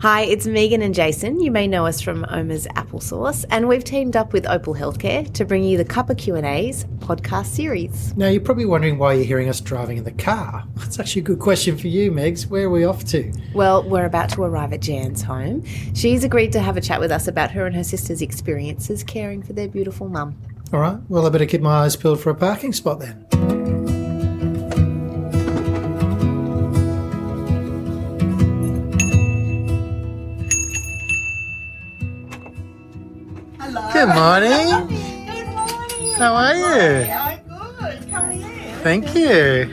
Hi, it's Megan and Jason. You may know us from Oma's Applesauce, and we've teamed up with Opal Healthcare to bring you the Cuppa Q&A's podcast series. Now, you're probably wondering why you're hearing us driving in the car. That's actually a good question for you, Megs. Where are we off to? Well, we're about to arrive at Jan's home. She's agreed to have a chat with us about her and her sister's experiences caring for their beautiful mum. All right, well, I better keep my eyes peeled for a parking spot then. Good morning. Good morning. How are you? I'm good. Come in. Thank you.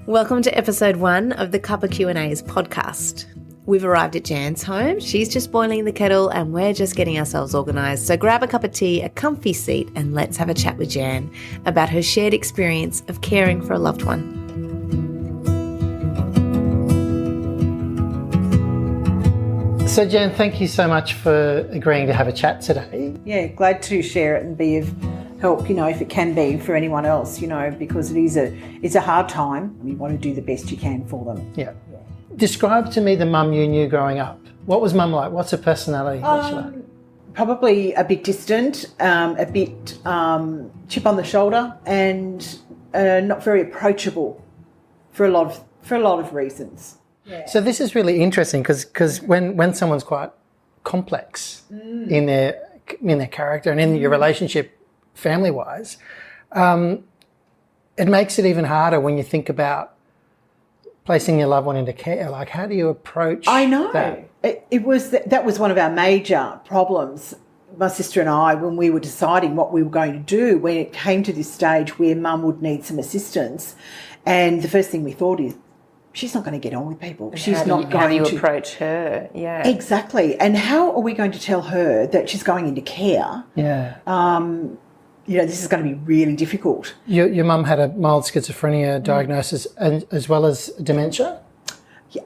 Welcome to episode 1 of the Cuppa Q&A's podcast. We've arrived at Jan's home. She's just boiling the kettle and we're just getting ourselves organised. So grab a cup of tea, a comfy seat, and let's have a chat with Jan about her shared experience of caring for a loved one. So, Jan, thank you so much for agreeing to have a chat today. Yeah, glad to share it and be of help, if it can be for anyone else, because it's a hard time. You want to do the best you can for them. Yeah. Describe to me the mum you knew growing up. What was mum like? What's her personality? What's she like? Probably a bit distant, a bit chip on the shoulder, and not very approachable for a lot of reasons. Yeah. So this is really interesting because when someone's quite complex in their character and in your relationship family-wise, it makes it even harder when you think about placing your loved one into care. Like, how do you approach I know. that? That was one of our major problems, my sister and I, when we were deciding what we were going to do when it came to this stage where mum would need some assistance. And the first thing we thought is, she's not going to get on with people. She's not going to... How do you approach her? Yeah. Exactly. And how are we going to tell her that she's going into care? Yeah. This is going to be really difficult. Your mum had a mild schizophrenia diagnosis and as well as dementia?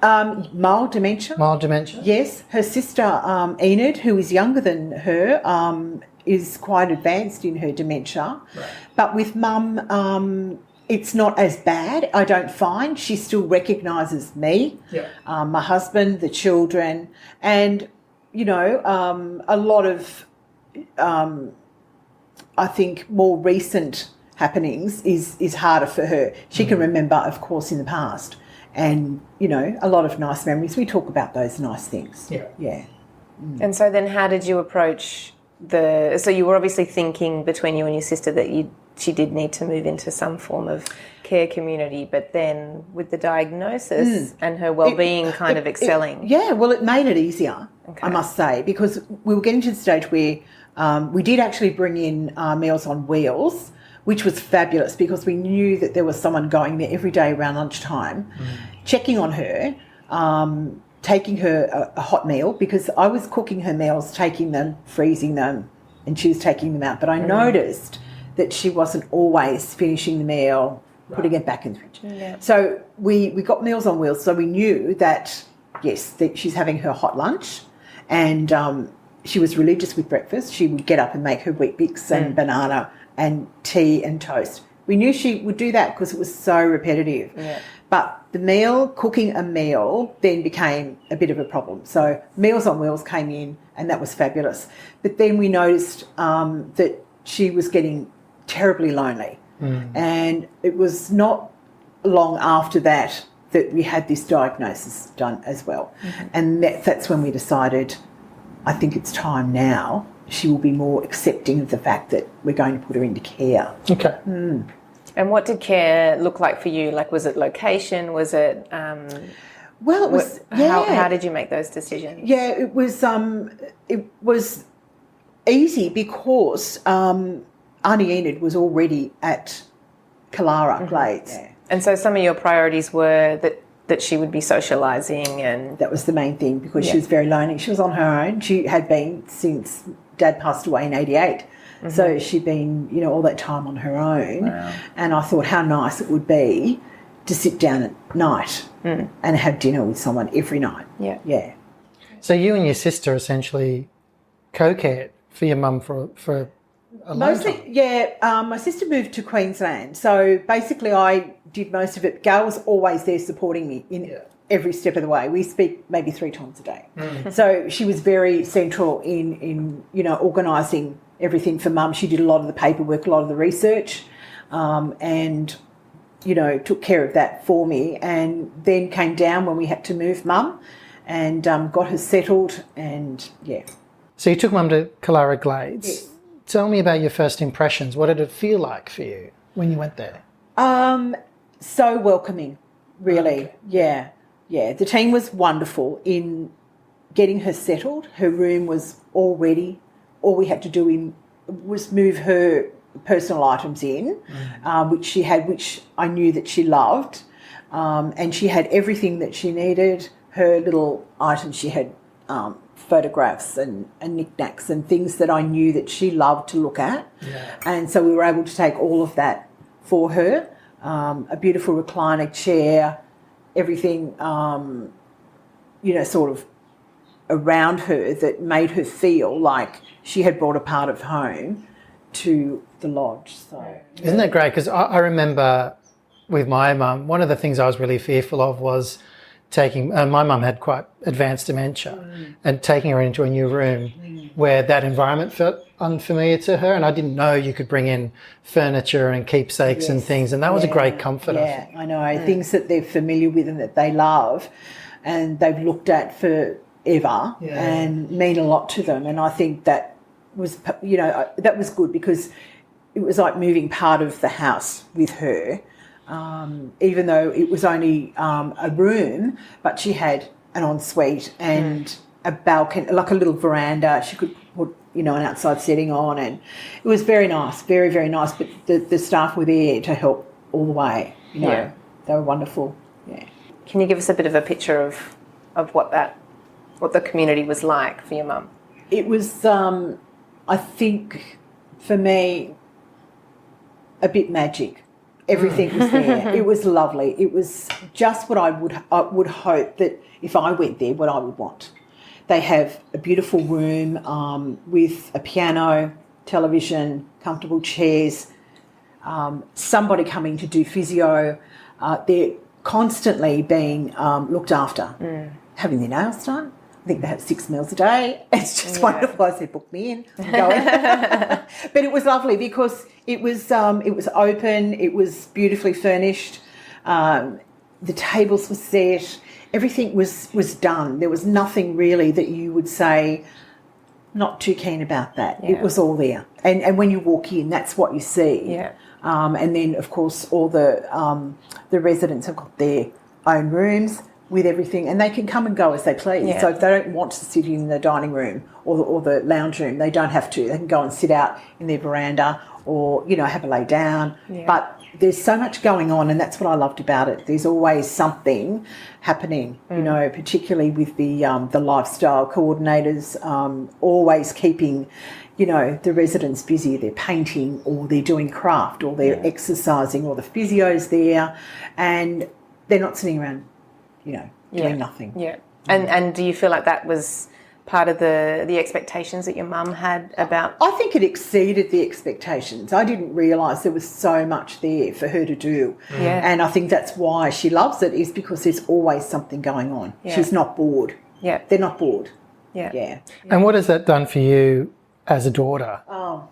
Mild dementia. Mild dementia? Yes. Her sister, Enid, who is younger than her, is quite advanced in her dementia. Right. But with mum... it's not as bad, I don't find. She still recognises me, my husband, the children, and, a lot of, I think, more recent happenings is harder for her. She can remember, of course, in the past and, a lot of nice memories. We talk about those nice things. Yeah. And so then how did you approach so you were obviously thinking between you and your sister that she did need to move into some form of care community, but then with the diagnosis and her well-being kind of excelling. It made it easier, I must say, because we were getting to the stage where we did actually bring in Meals on Wheels, which was fabulous because we knew that there was someone going there every day around lunchtime, checking on her, taking her a hot meal, because I was cooking her meals, taking them, freezing them, and she was taking them out. But I noticed that she wasn't always finishing the meal, putting it back in the fridge. Yeah. So we got Meals on Wheels, so we knew that, yes, that she's having her hot lunch, and she was religious with breakfast. She would get up and make her Wheat Bix and banana and tea and toast. We knew she would do that because it was so repetitive. Yeah. But the cooking a meal then became a bit of a problem. So Meals on Wheels came in and that was fabulous. But then we noticed that she was getting terribly lonely. And it was not long after that we had this diagnosis done as well. And that's when we decided, I think it's time now. She will be more accepting of the fact that we're going to put her into care. Okay. And what did care look like for you? Like, was it location? Was it... well, it was... How did you make those decisions? Yeah, it was easy because Auntie Enid was already at Kalara Glades. Yeah. And so some of your priorities were that she would be socialising, and... That was the main thing, because she was very lonely. She was on her own. She had been since Dad passed away in 88. So she'd been, all that time on her own. Wow. And I thought how nice it would be to sit down at night and have dinner with someone every night. Yeah. Yeah. So you and your sister essentially co-cared for your mum for alone Mostly, time? yeah. My sister moved to Queensland, so basically I did most of it. Gail was always there supporting me in every step of the way. We speak maybe 3 times a day. So she was very central in organising everything for Mum. She did a lot of the paperwork, a lot of the research, and took care of that for me, and then came down when we had to move Mum and got her settled, and So you took Mum to Kalara Glades. Yes. Tell me about your first impressions. What did it feel like for you when you went there? So welcoming, really. Okay. Yeah. The team was wonderful in getting her settled. Her room was all ready. All we had to do was move her personal items in, which she had, which I knew that she loved. And she had everything that she needed. Her little items, she had photographs and knickknacks and things that I knew that she loved to look at. Yeah. And so we were able to take all of that for her. A beautiful recliner chair, everything, sort of around her that made her feel like she had brought a part of home to the lodge. So isn't that great? Because I remember with my mum, one of the things I was really fearful of was taking, my mum had quite advanced dementia, and taking her into a new room where that environment felt unfamiliar to her, and I didn't know you could bring in furniture and keepsakes and things, and that was a great comfort. Yeah, I know. Things that they're familiar with and that they love and they've looked at forever and mean a lot to them, and I think that was, that was good because it was like moving part of the house with her. Even though it was only a room, but she had an ensuite and a balcony, like a little veranda. She could put, an outside setting on, and it was very nice, very, very nice. But the staff were there to help all the way. They were wonderful. Yeah. Can you give us a bit of a picture of what the community was like for your mum? It was, I think, for me, a bit magic. Everything was there. It was lovely. It was just what I would hope that if I went there, what I would want. They have a beautiful room with a piano, television, comfortable chairs, somebody coming to do physio. They're constantly being looked after, having their nails done. I think they have 6 meals a day. It's just wonderful. I said, book me in. I'm going. But it was lovely because it was open. It was beautifully furnished. The tables were set. Everything was done. There was nothing really that you would say, not too keen about that. Yeah. It was all there. And when you walk in, that's what you see. Yeah. And then, of course, all the residents have got their own rooms with everything, and they can come and go as they please. Yeah. So if they don't want to sit in the dining room or the lounge room, they don't have to. They can go and sit out in their veranda or, have a lay down. Yeah. But there's so much going on, and that's what I loved about it. There's always something happening, particularly with the lifestyle coordinators, always keeping, the residents busy. They're painting or they're doing craft or they're exercising or the physio's there, and they're not sitting around doing nothing. Yeah. And do you feel like that was part of the expectations that your mum had about? I think it exceeded the expectations. I didn't realise there was so much there for her to do. Yeah. And I think that's why she loves it, is because there's always something going on. Yeah. She's not bored. Yeah. They're not bored. Yeah. Yeah. And what has that done for you as a daughter? Oh,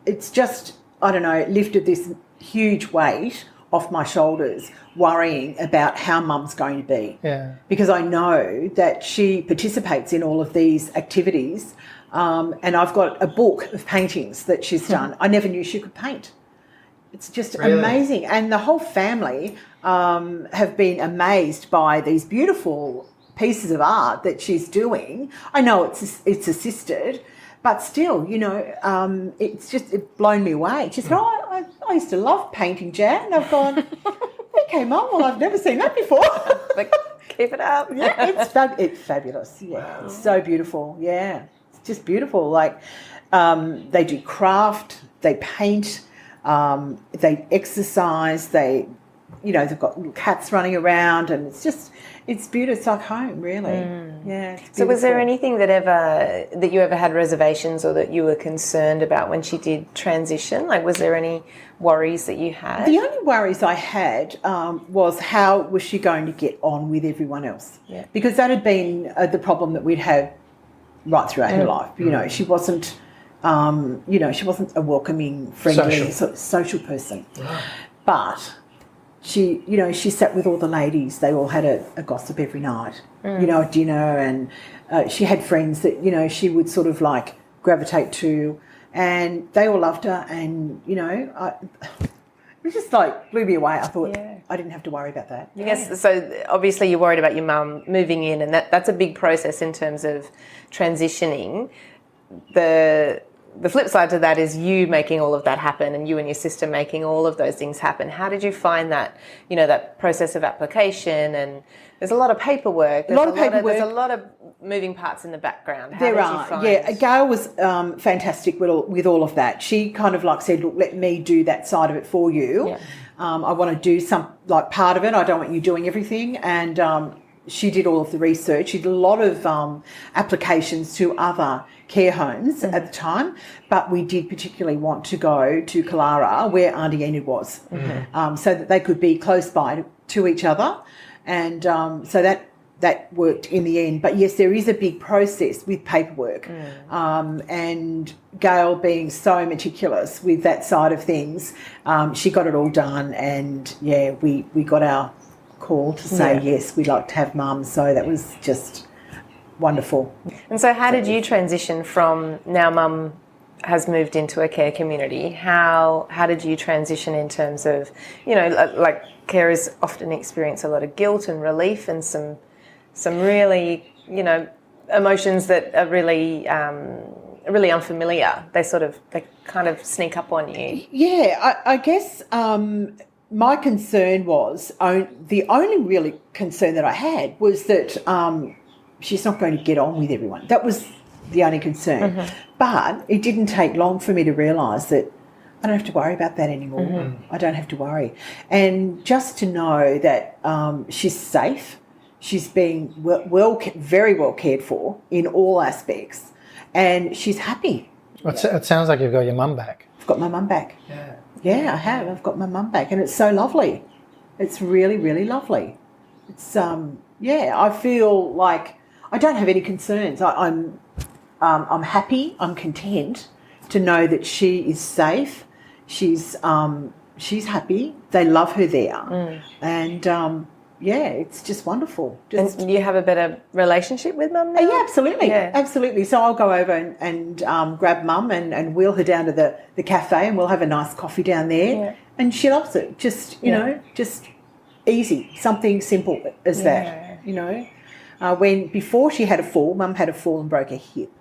it's just, I don't know, it lifted this huge weight off my shoulders, worrying about how Mum's going to be. Yeah. Because I know that she participates in all of these activities, and I've got a book of paintings that she's done. I never knew she could paint. It's just amazing. And the whole family have been amazed by these beautiful pieces of art that she's doing. I know it's assisted, but still, it blown me away. She said, I used to love painting, Jan. And I've gone, okay, Mum, well, I've never seen that before. But keep it up. Yeah, it's fabulous. Yeah, wow. It's so beautiful. Yeah, it's just beautiful. Like, they do craft, they paint, they exercise, they, they've got little cats running around, and it's beautiful. It's like home, really. Yeah. So was there anything that you ever had reservations or that you were concerned about when she did transition? Like, was there any worries that you had? The only worries I had was how was she going to get on with everyone else? Yeah. Because that had been the problem that we'd had right throughout her life. She wasn't, she wasn't a welcoming, friendly, social person. Right. But she sat with all the ladies. They all had a gossip every night, at dinner, and she had friends that, she would sort of like gravitate to, and they all loved her, and, it just like blew me away. I thought I didn't have to worry about that. Yes, so obviously you're worried about your mum moving in, and that's a big process in terms of transitioning. The flip side to that is you making all of that happen, and you and your sister making all of those things happen. How did you find that, that process of application? And there's a lot of paperwork. There's a lot of moving parts in the background. How did you find? Yeah, Gail was fantastic with all of that. She kind of like said, look, let me do that side of it for you. Yeah. I want to do some, like, part of it. I don't want you doing everything. And she did all of the research. She did a lot of applications to other care homes at the time, but we did particularly want to go to Kalara, where Auntie Enid was, so that they could be close by to each other. And so that worked in the end. But yes, there is a big process with paperwork, and Gail being so meticulous with that side of things, she got it all done, and we got our call to say yes, we'd like to have mum. So that was just wonderful. And so how did you transition from now mum has moved into a care community? How did you transition in terms of, like carers often experience a lot of guilt and relief and some really, emotions that are really unfamiliar. They kind of sneak up on you. Yeah, I guess my concern was, the only really concern that I had was that she's not going to get on with everyone. That was the only concern. But it didn't take long for me to realise that I don't have to worry about that anymore. I don't have to worry. And just to know that she's safe, she's being very well cared for in all aspects, and she's happy. It sounds like you've got your mum back. I've got my mum back. Yeah, I have. I've got my mum back, and it's so lovely. It's really, really lovely. It's I feel like I don't have any concerns. I'm happy. I'm content to know that she is safe. She's happy. They love her there, and it's just wonderful. And you have a better relationship with mum now? Yeah, absolutely. Yeah. Absolutely. So I'll go over and grab mum and wheel her down to the cafe, and we'll have a nice coffee down there. Yeah. And she loves it. Just, just easy. Something simple as that, when before she had a fall, mum had a fall and broke her hip.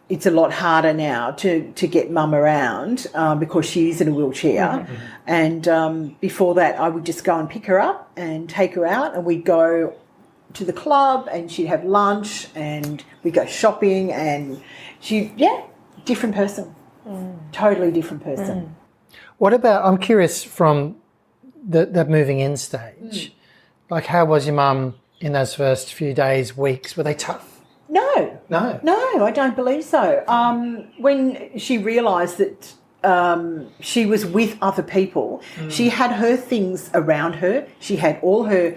It's a lot harder now to get mum around because she's in a wheelchair. And before that, I would just go and pick her up and take her out, and we'd go to the club, and she'd have lunch, and we'd go shopping, and different person. Totally different person. What about, I'm curious from the moving in stage, like how was your mum in those first few days, weeks? Were they tough? No, I don't believe so. When she realised that she was with other people, she had her things around her. She had all her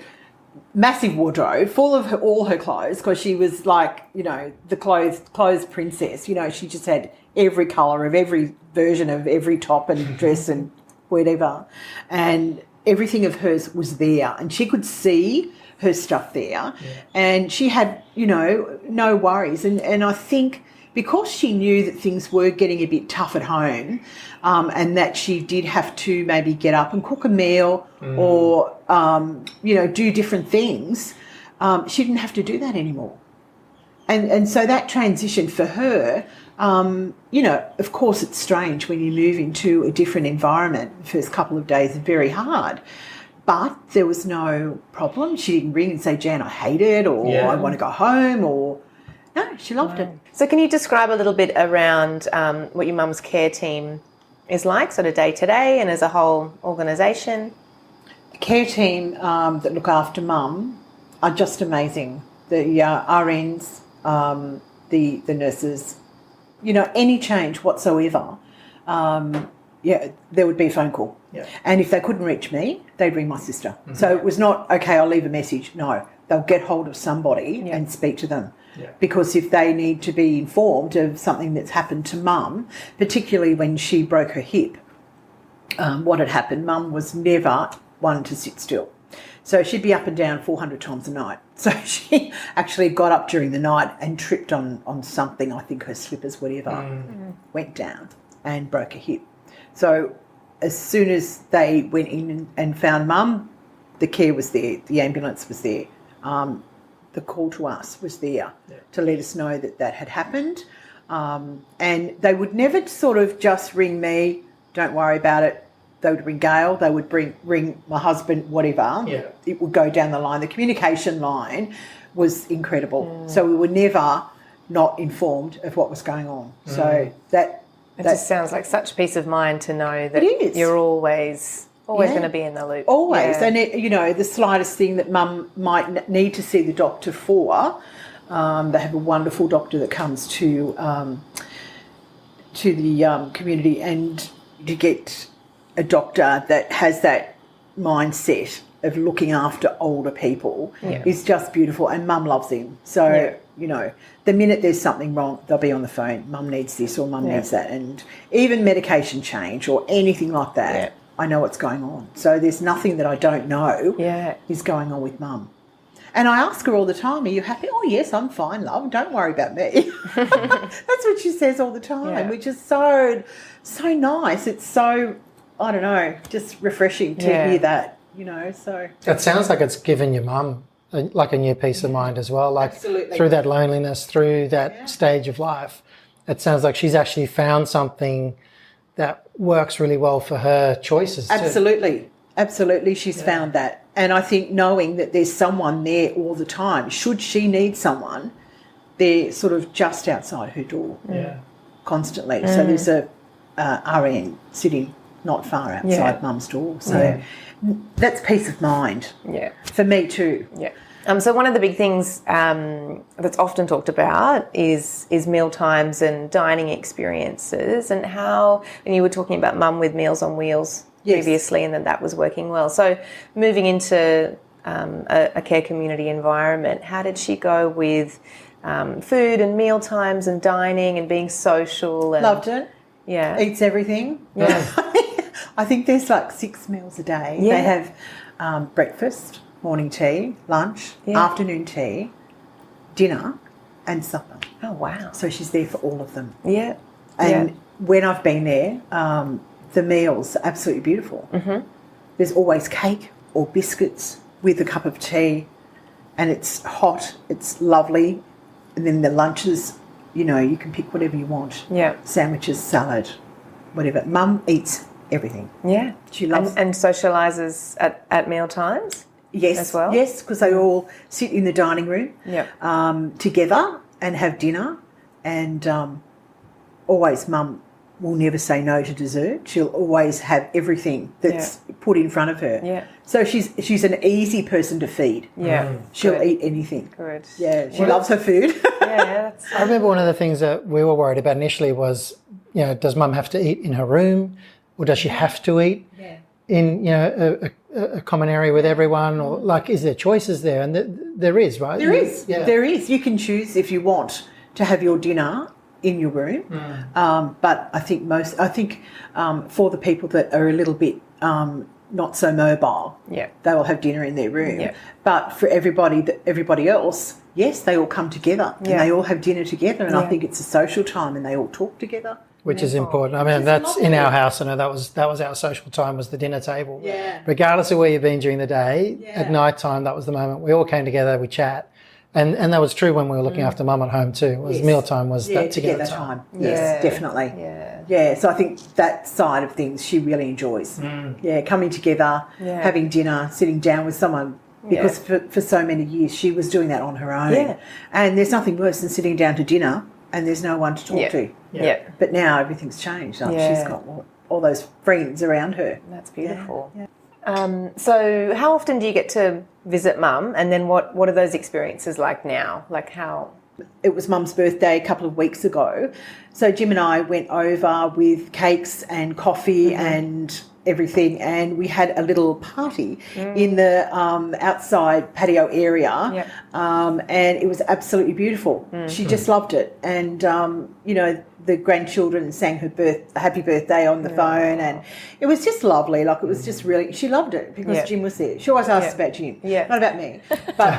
massive wardrobe full of all her clothes, because she was like, the clothes princess. She just had every colour of every version of every top and dress and whatever, and everything of hers was there, and she could see her stuff there, and she had, no worries. And I think because she knew that things were getting a bit tough at home, and that she did have to maybe get up and cook a meal or, do different things, she didn't have to do that anymore. And so that transition for her, of course it's strange when you move into a different environment. The first couple of days are very hard. But there was no problem. She didn't ring and say, Jan, I hate it, or I want to go home, or... No, she loved it. So can you describe a little bit around what your mum's care team is like, sort of day to day and as a whole organisation? care team that look after mum are just amazing. The RNs, the nurses, any change whatsoever, there would be a phone call. Yeah. And if they couldn't reach me, they'd ring my sister. Mm-hmm. So it was not, okay, I'll leave a message. No, they'll get hold of somebody and speak to them. Yeah. Because if they need to be informed of something that's happened to mum, particularly when she broke her hip, what had happened, mum was never one to sit still. So she'd be up and down 400 times a night. So she actually got up during the night and tripped on something, I think her slippers, whatever, went down and broke her hip. So as soon as they went in and found mum, the care was there, the ambulance was there, the call to us was there to let us know that had happened. And they would never sort of just ring me, don't worry about it. They would ring Gail, they would ring my husband, whatever. Yeah. It would go down the line. The communication line was incredible. So we were never not informed of what was going on. So that just sounds like such peace of mind to know that you're always going to be in the loop. Always. Yeah. And, the slightest thing that mum might need to see the doctor for, they have a wonderful doctor that comes to the community, and to get a doctor that has that mindset of looking after older people is just beautiful, and mum loves him. So, the minute there's something wrong, they'll be on the phone, mum needs this or mum needs that. And even medication change or anything like that, I know what's going on. So there's nothing that I don't know is going on with mum. And I ask her all the time, are you happy? Oh, yes, I'm fine, love. Don't worry about me. That's what she says all the time, which is so nice. It's so, I don't know, just refreshing to hear that, so. It sounds like it's given your mum like a new peace of mind as well, like through that loneliness, through that stage of life. It sounds like she's actually found something that works really well for her choices too. Absolutely, she's found that. And I think knowing that there's someone there all the time, should she need someone, they're sort of just outside her door constantly. So there's a RN sitting not far outside mum's door. So that's peace of mind for me too. Yeah. So one of the big things that's often talked about is meal times and dining experiences, and how, and you were talking about mum with Meals on Wheels previously, and that was working well. So moving into a care community environment, how did she go with food and meal times and dining and being social? And, loved it. Yeah. Eats everything. Yeah. I think there's like 6 meals a day. Yeah. They have breakfast, morning tea, lunch, afternoon tea, dinner and supper. Oh, wow. So she's there for all of them. Yeah. And when I've been there, the meals are absolutely beautiful. Mm-hmm. There's always cake or biscuits with a cup of tea, and it's hot, it's lovely. And then the lunches, you can pick whatever you want. Yeah. Sandwiches, salad, whatever. Mum eats everything. Yeah. She loves and socialises at meal times? Yes. As well? Yes, because they all sit in the dining room together and have dinner. And always mum will never say no to dessert. She'll always have everything that's put in front of her. Yeah. So she's an easy person to feed. Yeah. She'll eat anything. Good. Yeah. She loves her food. I remember one of the things that we were worried about initially was, does mum have to eat in her room, or does she have to eat in, a common area with everyone, or like, is there choices there? And there is, right? There is. Yeah. There is. You can choose if you want to have your dinner in your room. But I think for the people that are a little bit not so mobile, they will have dinner in their room. Yeah. But for everybody else, yes, they all come together and they all have dinner together, and I think it's a social time and they all talk together. Which is important. I mean, that's in our house. I know that was our social time, was the dinner table. Yeah. Regardless of where you've been during the day, at night time, that was the moment we all came together, we chat. And that was true when we were looking after mum at home too. Mealtime was that together time. Yes, definitely. Yeah. So I think that side of things she really enjoys. Yeah, coming together, having dinner, sitting down with someone. Because for so many years she was doing that on her own. Yeah. And there's nothing worse than sitting down to dinner and there's no one to talk to. Yeah. But now everything's changed. She's got all those friends around her. That's beautiful. Yeah. So how often do you get to visit Mum, and then what are those experiences like now? Like how? It was Mum's birthday a couple of weeks ago. So Jim and I went over with cakes and coffee and everything, and we had a little party in the outside patio area, and it was absolutely beautiful. She just loved it, and the grandchildren sang her happy birthday on the phone, and it was just lovely. Like, it was just really, she loved it because Jim was there. She always asks about Jim, not about me. But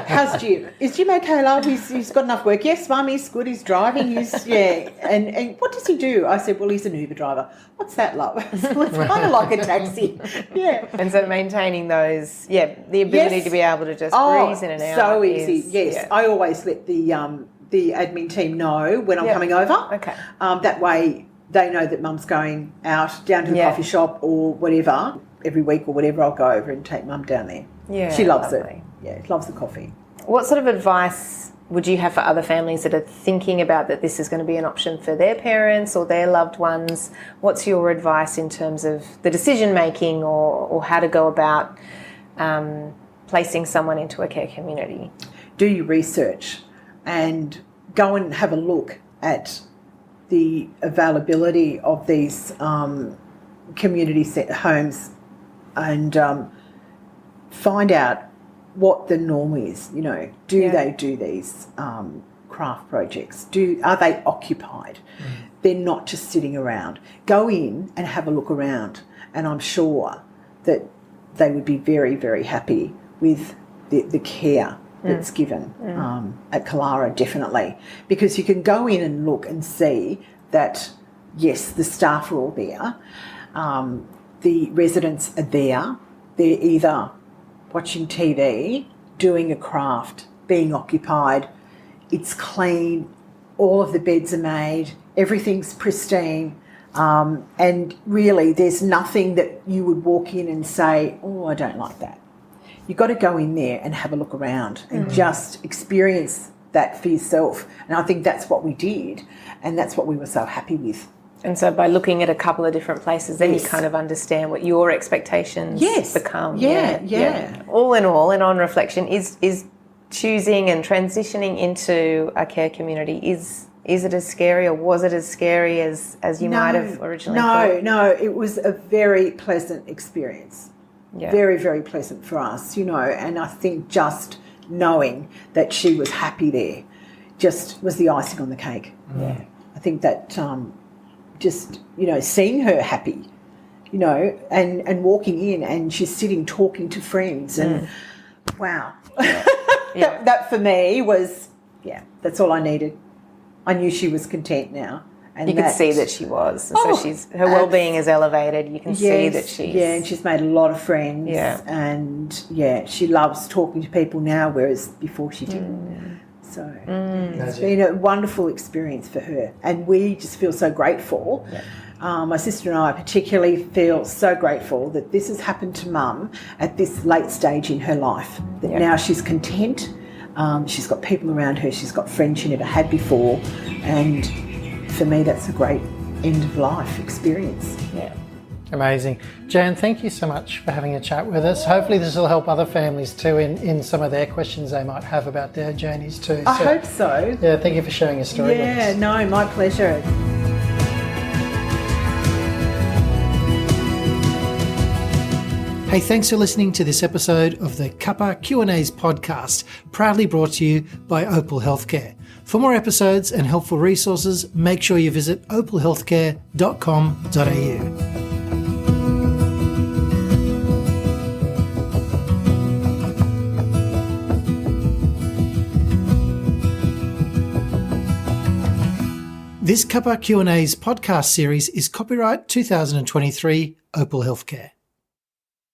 how's Jim? Is Jim okay, love? He's got enough work. Yes, Mum, he's good. He's driving. And what does he do? I said, well, he's an Uber driver. What's that, love? So it's kind of like a taxi. And so maintaining those, the ability to be able to just breeze in and out. So easy. Yes, I always let the admin team know when I'm coming over. Okay. That way they know that Mum's going out down to the coffee shop or whatever. Every week or whatever, I'll go over and take Mum down there. Yeah, she loves it. Yeah, she loves the coffee. What sort of advice would you have for other families that are thinking about that this is going to be an option for their parents or their loved ones? What's your advice in terms of the decision making or how to go about placing someone into a care community? Do your research and go and have a look at the availability of these community homes, and find out what the norm is. Do they do these craft projects? Are they occupied? They're not just sitting around. Go in and have a look around, and I'm sure that they would be very, very happy with the care that's given at Kalara, definitely, because you can go in and look and see that, yes, the staff are all there, the residents are there, they're either watching TV, doing a craft, being occupied, it's clean, all of the beds are made, everything's pristine, and really there's nothing that you would walk in and say, oh, I don't like that. You've got to go in there and have a look around and just experience that for yourself. And I think that's what we did, and that's what we were so happy with. And so by looking at a couple of different places, then you kind of understand what your expectations become. Yeah. All in all, and on reflection, is choosing and transitioning into a care community, is it as scary, or was it as scary as you might have originally thought? No, it was a very pleasant experience. Yeah. Very, very pleasant for us, and I think just knowing that she was happy there just was the icing on the cake. Yeah. I think that just, seeing her happy, and walking in and she's sitting talking to friends and wow. That for me was, that's all I needed. I knew she was content now. And you could see that she was. So her well-being is elevated. You can see that she's... Yeah, and she's made a lot of friends. Yeah. And, she loves talking to people now, whereas before she didn't. So it's been a wonderful experience for her. And we just feel so grateful. Yeah. My sister and I particularly feel so grateful that this has happened to Mum at this late stage in her life, that now she's content. She's got people around her. She's got friends she never had before. And... for me, that's a great end-of-life experience. Yeah. Amazing. Jan, thank you so much for having a chat with us. Hopefully this will help other families too in some of their questions they might have about their journeys too. I hope so. Yeah, thank you for sharing your story with us. Yeah, no, my pleasure. Hey, thanks for listening to this episode of the Cuppa Q&A's podcast, proudly brought to you by Opal Healthcare. For more episodes and helpful resources, make sure you visit opalhealthcare.com.au. This Cuppa Q&A's podcast series is copyright 2023 Opal Healthcare.